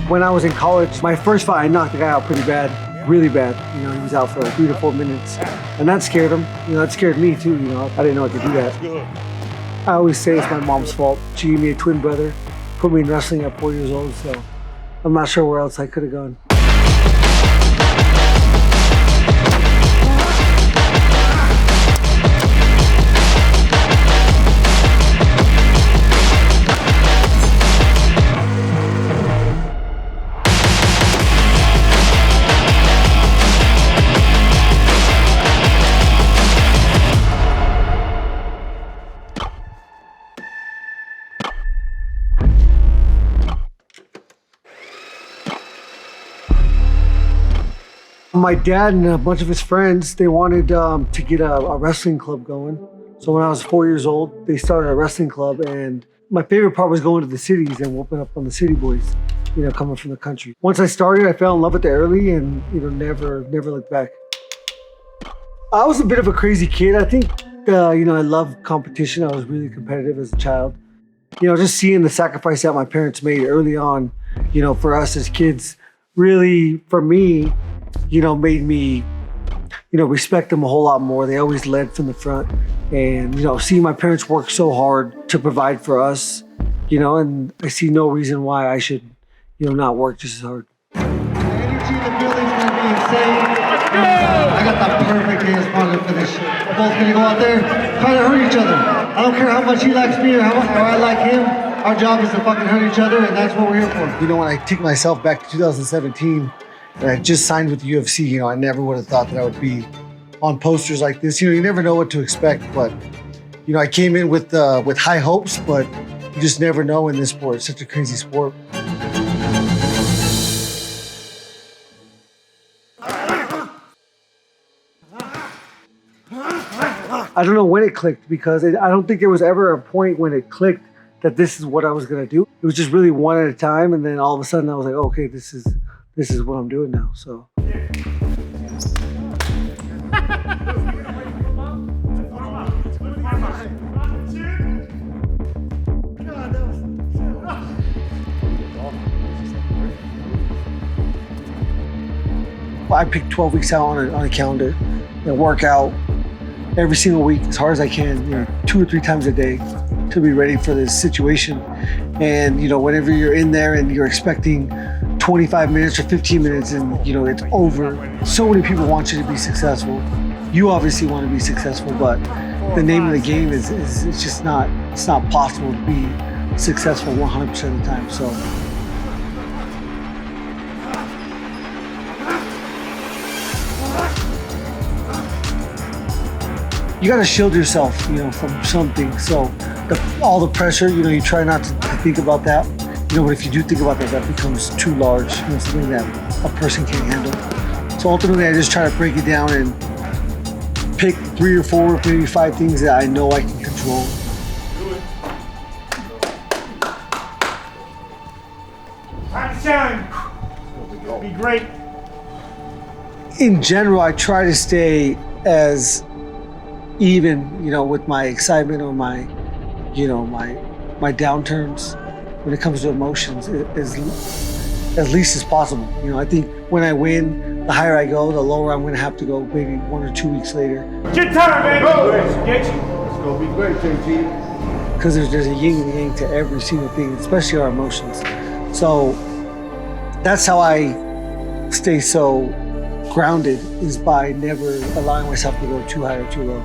When I was in college, my first fight, I knocked the guy out pretty bad, really bad. You know, he was out for like 3 to 4 minutes, and that scared him. You know, that scared me too. You know, I didn't know I could do that. I always say it's my mom's fault. She gave me a twin brother, put me in wrestling at 4 years old, so I'm not sure where else I could have gone. My dad and a bunch of his friends, they wanted to get a wrestling club going. So when I was 4 years old, they started a wrestling club, and my favorite part was going to the cities and whooping up on the city boys, you know, coming from the country. Once I started, I fell in love with it early and, you know, never looked back. I was a bit of a crazy kid. I think, you know, I loved competition. I was really competitive as a child. You know, just seeing the sacrifice that my parents made early on, you know, for us as kids, really, for me, you know, made me, you know, respect them a whole lot more. They always led from the front. And, you know, seeing my parents work so hard to provide for us, you know, and I see no reason why I should, you know, not work just as hard. The energy in the building's gonna be insane. I got the perfect dance partner for this shit. We're both gonna go out there, try to hurt each other. I don't care how much he likes me or how I like him. Our job is to fucking hurt each other, and that's what we're here for. You know, when I take myself back to 2017, and I just signed with the UFC, you know, I never would have thought that I would be on posters like this. You know, you never know what to expect, but, you know, I came in with high hopes, but you just never know in this sport. It's such a crazy sport. I don't know when it clicked, because I don't think there was ever a point when it clicked that this is what I was gonna do. It was just really one at a time, and then all of a sudden I was like, okay, this is what I'm doing now, so. I picked 12 weeks out on a calendar and work out every single week as hard as I can, you know, 2 or 3 times a day to be ready for this situation. And, you know, whenever you're in there and you're expecting 25 minutes or 15 minutes and, you know, it's over. So many people want you to be successful. You obviously want to be successful, but the name of the game is it's just not, it's not possible to be successful 100% of the time, so. You got to shield yourself, you know, from something. So all the pressure, you know, you try not to think about that. You know, but if you do think about that, that becomes too large, you know, something that a person can't handle. So ultimately, I just try to break it down and pick 3 or 4, maybe 5 things that I know I can control. Time to shine. It'll be great. In general, I try to stay as even, you know, with my excitement or my, you know, my downturns when it comes to emotions as least as possible. You know, I think when I win, the higher I go, the lower I'm going to have to go maybe 1 or 2 weeks later. Good time, man. It's going to be great, JT. Because there's a yin and yang to every single thing, especially our emotions. So that's how I stay so grounded, is by never allowing myself to go too high or too low.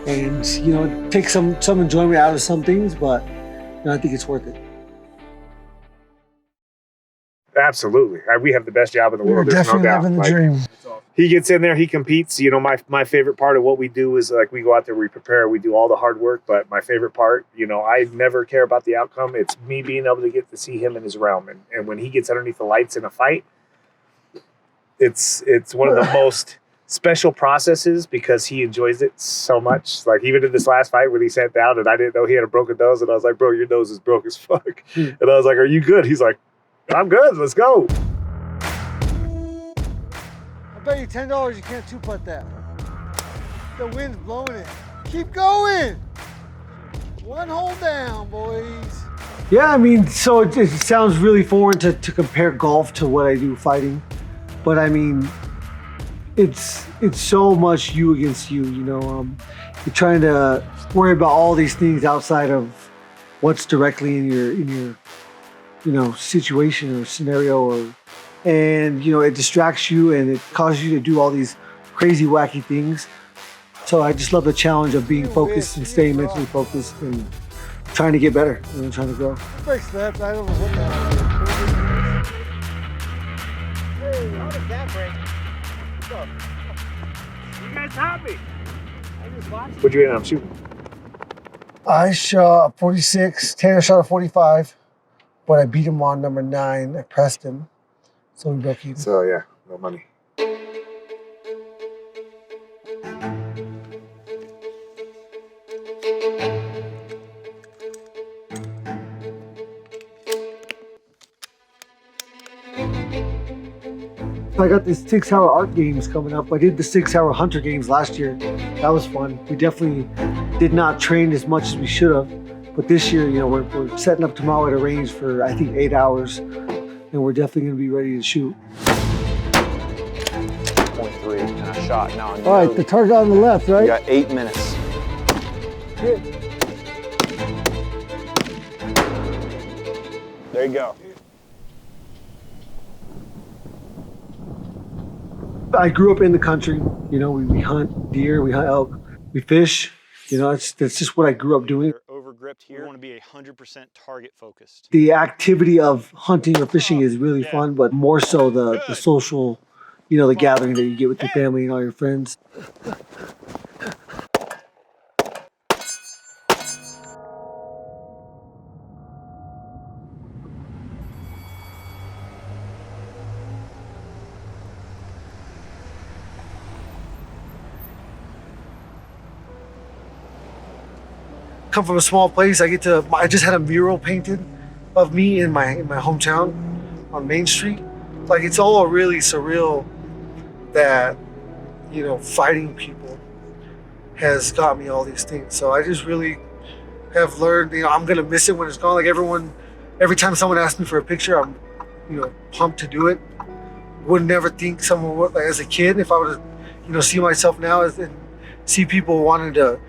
And, you know, take some enjoyment out of some things, but, you know, I think it's worth it. Absolutely. We have the best job in the world. We're definitely living the dream. He gets in there, he competes. You know, my favorite part of what we do is, like, we go out there, we prepare, we do all the hard work. But my favorite part, you know, I never care about the outcome. It's me being able to get to see him in his realm. And when he gets underneath the lights in a fight, it's one of the most special processes, because he enjoys it so much. Like, even in this last fight when he sat down and I didn't know he had a broken nose, and I was like, bro, your nose is broke as fuck. And I was like, are you good? He's like, I'm good, let's go. I bet you $10 you can't two-putt that. The wind's blowing it. Keep going. 1 hole down, boys. Yeah, I mean, so it sounds really foreign to compare golf to what I do fighting, but I mean, it's so much you against you. You know, you're trying to worry about all these things outside of what's directly in your situation or scenario, and it distracts you and it causes you to do all these crazy wacky things. So I just love the challenge of being focused and staying mentally focused and trying to get better and trying to grow. Break snaps. I don't know what that is. Hey, how did that break? What's up? You guys happy? I just watched. What'd you end up shooting? I shot 46, Tanner shot a 45, but I beat him on number 9. I pressed him, so we broke even. So yeah, no money. I got these 6 Sauer art games coming up. I did the 6 Sauer hunter games last year. That was fun. We definitely did not train as much as we should have. But this year, we're setting up tomorrow at a range for, I think, 8 hours. And we're definitely going to be ready to shoot. 0.3 and a shot now. All right, the target on the left, right? You got 8 minutes. There you go. I grew up in the country. We hunt deer, we hunt elk, we fish. That's just what I grew up doing. Over gripped here. We want to be 100% target focused. The activity of hunting or fishing is really fun, but more so the social, the gathering that you get with your family and all your friends. Come from a small place. I just had a mural painted of me in my hometown on Main Street. Like, it's all really surreal that, fighting people has got me all these things. So I just really have learned, I'm gonna miss it when it's gone. Like, every time someone asks me for a picture, I'm, pumped to do it. Would never think someone would, like, as a kid, if I were to, see myself now and see people wanting to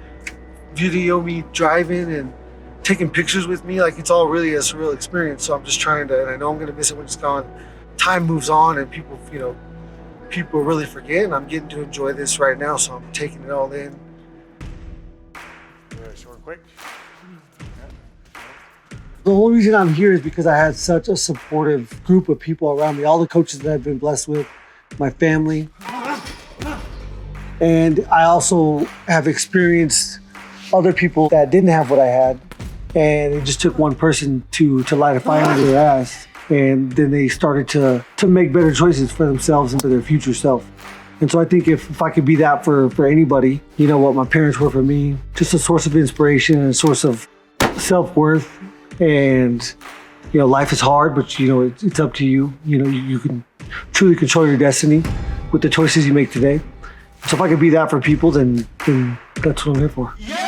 video me driving and taking pictures with me, like, it's all really a surreal experience. So I'm just trying to, and I know I'm gonna miss it when it's gone. Time moves on and people really forget, and I'm getting to enjoy this right now, so I'm taking it all in. Short, quick. The whole reason I'm here is because I had such a supportive group of people around me, all the coaches that I've been blessed with, my family. And I also have experienced other people that didn't have what I had, and it just took one person to light a fire under their ass, and then they started to make better choices for themselves and for their future self. And so I think if I could be that for anybody, what my parents were for me, just a source of inspiration and a source of self-worth. And life is hard, but it's up to you. You can truly control your destiny with the choices you make today. So if I could be that for people, then that's what I'm here for. Yeah!